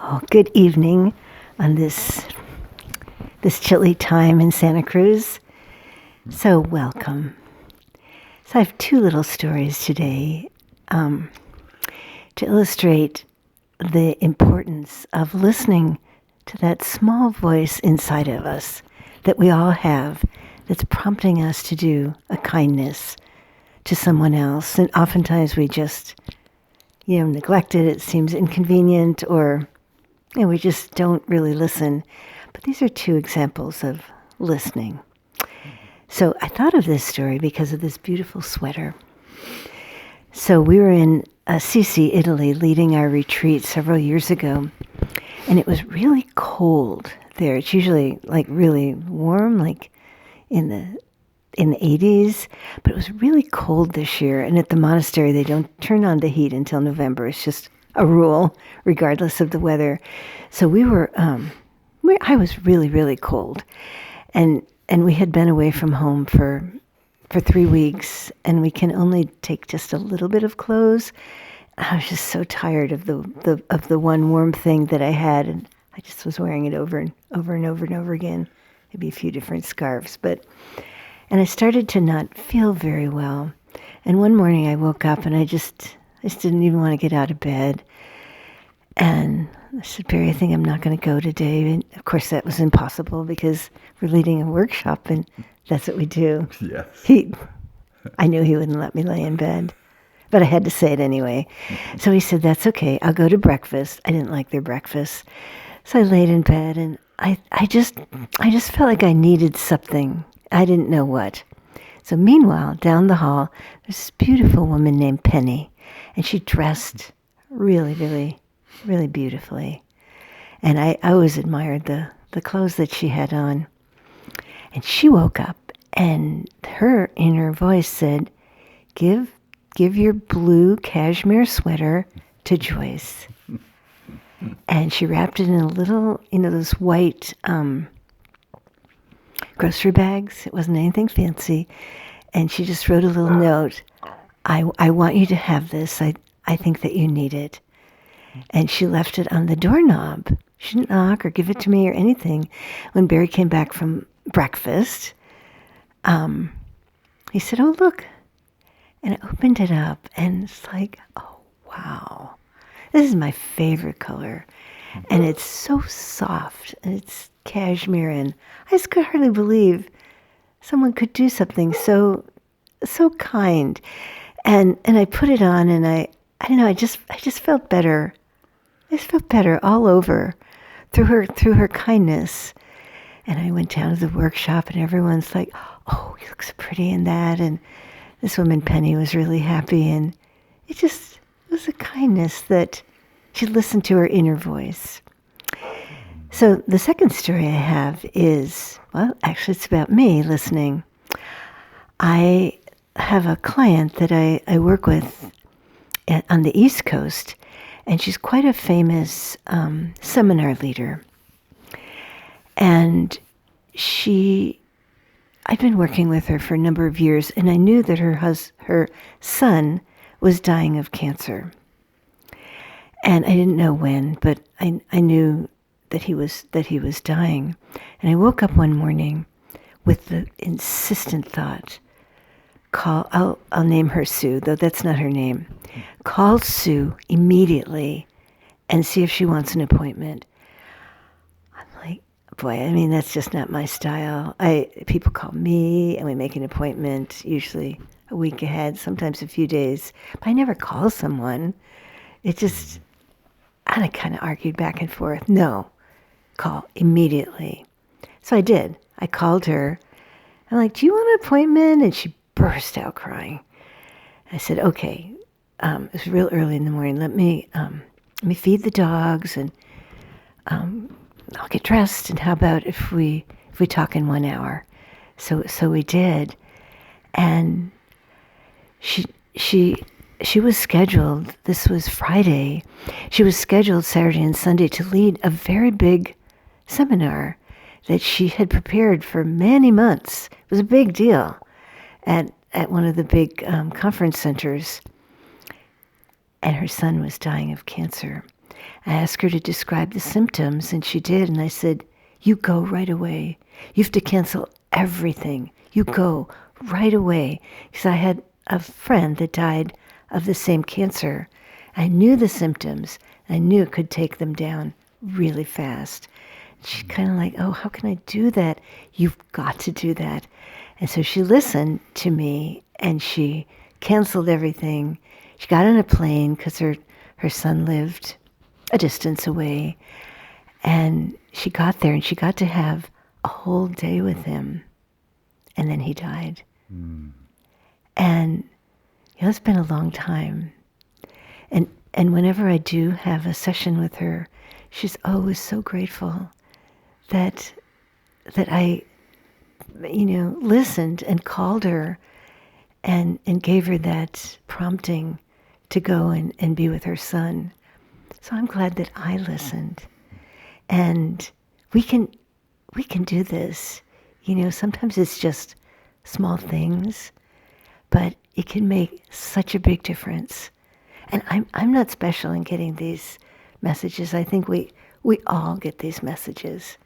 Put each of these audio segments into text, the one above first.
Oh, good evening on this chilly time in Santa Cruz. So welcome. So I have two little stories today to illustrate the importance of listening to that small voice inside of us that we all have that's prompting us to do a kindness to someone else. And oftentimes we just, neglect it. It seems inconvenient or we just don't really listen. But these are two examples of listening. So I thought of this story because of this beautiful sweater. So we were in Assisi, Italy, leading our retreat several years ago. And it was really cold there. It's usually really warm, like in the 80s, but it was really cold this year. And at the monastery, they don't turn on the heat until November. It's just a rule, regardless of the weather. So we were, I was really, really cold. And we had been away from home for 3 weeks, and we can only take just a little bit of clothes. I was just so tired of the one warm thing that I had, and I just was wearing it over and over and over and over again. Maybe a few different scarves, and I started to not feel very well. And one morning I woke up and I just didn't even want to get out of bed. And I said, Barry, I think I'm not going to go today. And of course that was impossible because we're leading a workshop and that's what we do. Yes. I knew he wouldn't let me lay in bed, but I had to say it anyway. So he said, that's okay. I'll go to breakfast. I didn't like their breakfast. So I laid in bed and I just felt like I needed something. I didn't know what. So meanwhile, down the hall, there's this beautiful woman named Penny, and she dressed really, really, really beautifully. And I always admired the clothes that she had on. And she woke up, and her inner voice said, give your blue cashmere sweater to Joyce. And she wrapped it in a little, those white grocery bags. It wasn't anything fancy. And she just wrote a little note. I want you to have this. I think that you need it. And she left it on the doorknob. She didn't knock or give it to me or anything. When Barry came back from breakfast, he said, oh, look. And I opened it up, and it's like, oh, wow. This is my favorite color. And it's so soft, and it's cashmere, and I just could hardly believe someone could do something so kind. And I put it on, and I don't know, I just felt better. I just felt better all over through her kindness. And I went down to the workshop, and everyone's like, oh, you look so pretty in that. And this woman, Penny, was really happy, and it was a kindness that she listened to her inner voice. So the second story I have is, well, actually it's about me listening. I have a client that I work with on the East Coast, and she's quite a famous seminar leader. And I've been working with her for a number of years, and I knew that her son was dying of cancer. And I didn't know when, but I knew that he was dying. And I woke up one morning with the insistent thought, I'll name her Sue, though that's not her name. Call Sue immediately and see if she wants an appointment. I'm like, boy, that's just not my style. People call me and we make an appointment, usually a week ahead, sometimes a few days. But I never call someone. And I kind of argued back and forth. No, call immeditely. So I did. I called her. I'm like, do you want an appointment? And she burst out crying. I said, okay, it was real early in the morning. Let me feed the dogs, and I'll get dressed. And how about if we talk in 1 hour? So we did. And she was scheduled, this was Friday, she was scheduled Saturday and Sunday to lead a very big seminar that she had prepared for many months. It was a big deal at one of the big conference centers. And her son was dying of cancer. I asked her to describe the symptoms, and she did. And I said, you go right away. You have to cancel everything. You go right away. Because I had a friend that died of the same cancer. I knew the symptoms. I knew it could take them down really fast. She's kind of like, oh, how can I do that? You've got to do that. And so she listened to me, and she canceled everything. She got on a plane because her son lived a distance away. And she got there, and she got to have a whole day with him. And then he died. And it's been a long time. And whenever I do have a session with her, she's always so grateful that I, listened and called her and gave her that prompting to go and be with her son. So I'm glad that I listened. And we can do this. Sometimes it's just small things, but it can make such a big difference. And I'm not special in getting these messages. I think we all get these messages.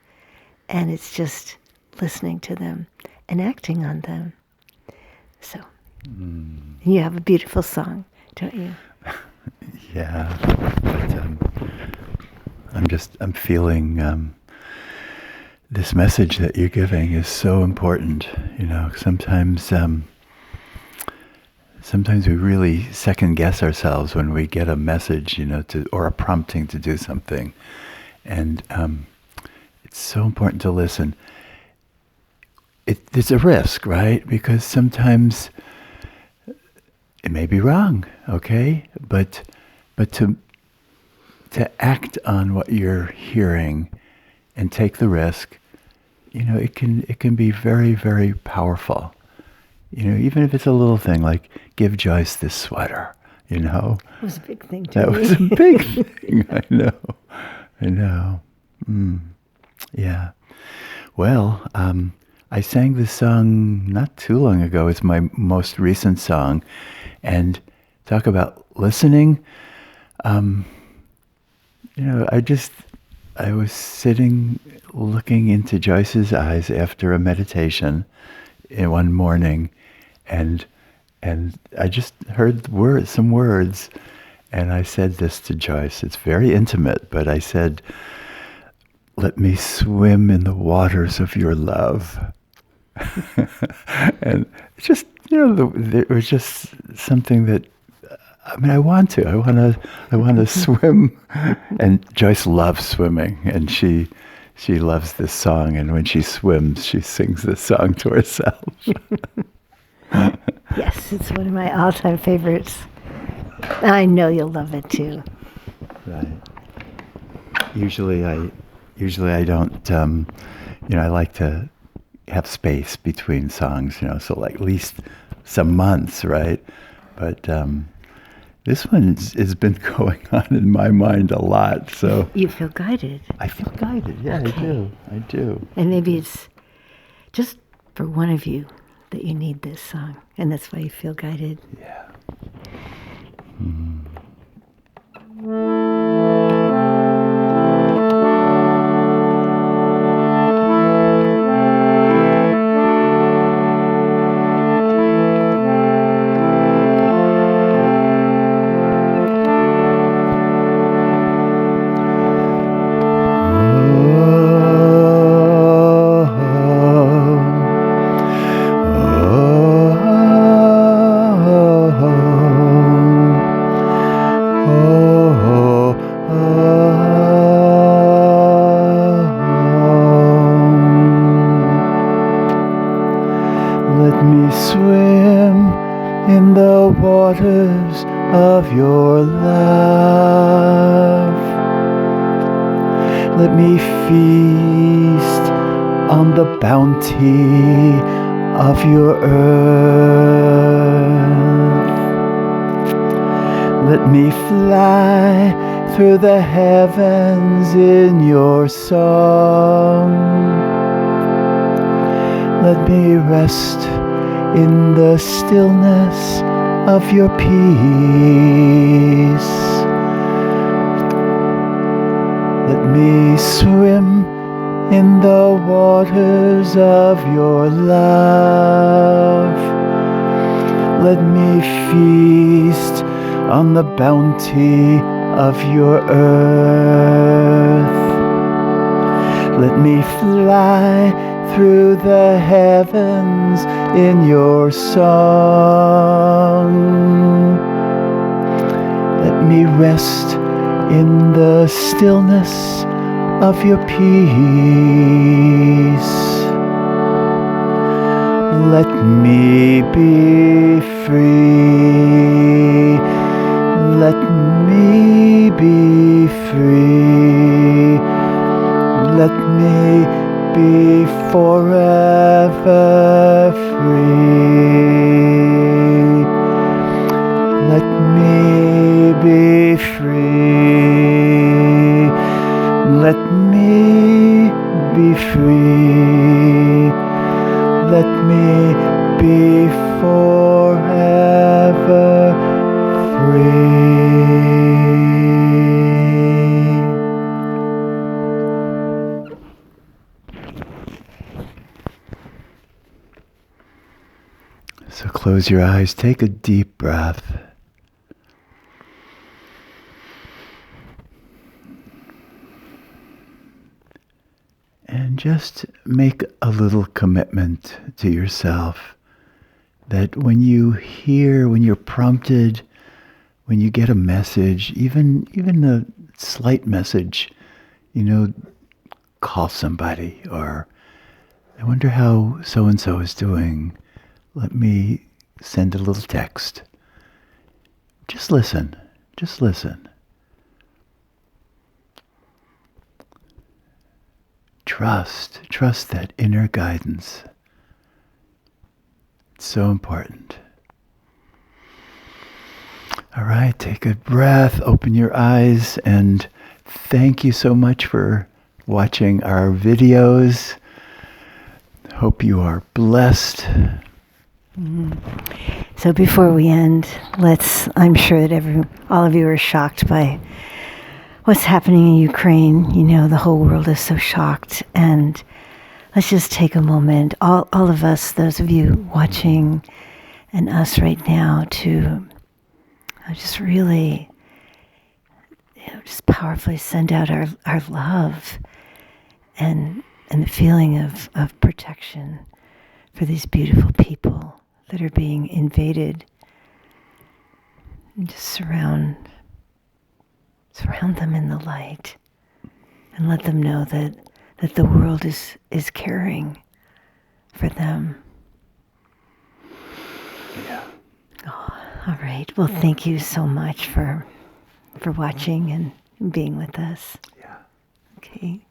And it's just listening to them and acting on them. So you have a beautiful song, don't you? Yeah, but I'm feeling this message that you're giving is so important. Sometimes we really second guess ourselves when we get a message, or a prompting to do something, and it's so important to listen. There's a risk, right? Because sometimes it may be wrong, okay? But to act on what you're hearing and take the risk, it can be very, very powerful. Even if it's a little thing like give Joyce this sweater, It was a big thing to me. That was a big thing. I know. Yeah. Well, I sang this song not too long ago. It's my most recent song. And talk about listening. I was sitting looking into Joyce's eyes after a meditation one morning, and I just heard some words, and I said this to Joyce. It's very intimate, but I said, "Let me swim in the waters of your love." And it's just, there was just something that, I want to swim. And Joyce loves swimming, and she loves this song. And when she swims, she sings this song to herself. Yes, it's one of my all-time favorites. I know you'll love it too. Right. Usually I don't, I like to have space between songs, so like at least some months, right? But this one has been going on in my mind a lot, so. You feel guided. I feel guided, yeah, okay. I do. And maybe it's just for one of you that you need this song, and that's why you feel guided. Yeah. Let me swim in the waters of your love. Let me feast on the bounty of your earth. Let me fly through the heavens in your song. Let me rest in the stillness of your peace. Let me swim in the waters of your love. Let me feast on the bounty of your earth. Let me fly through the heavens in your song. Let me rest in the stillness of your peace. Let me be free. Let me be free. Let me be forever free. Let me be free. Let me be free. Let me be forever free. So close your eyes, take a deep breath. And just make a little commitment to yourself that when you hear, when you're prompted, when you get a message, even a slight message, call somebody, or I wonder how so-and-so is doing. Let me send a little text. Just listen. Just listen. Trust that inner guidance. It's so important. All right, take a breath, open your eyes, and thank you so much for watching our videos. Hope you are blessed. So before we end, I'm sure that all of you are shocked by what's happening in Ukraine. The whole world is so shocked. And let's just take a moment, all of us, those of you watching and us right now, to just really, just powerfully send out our love and the feeling of protection for these beautiful people that are being invaded. And just surround them in the light and let them know that the world is caring for them. Yeah. Oh, all right. Well, thank you so much for watching and being with us. Yeah. Okay.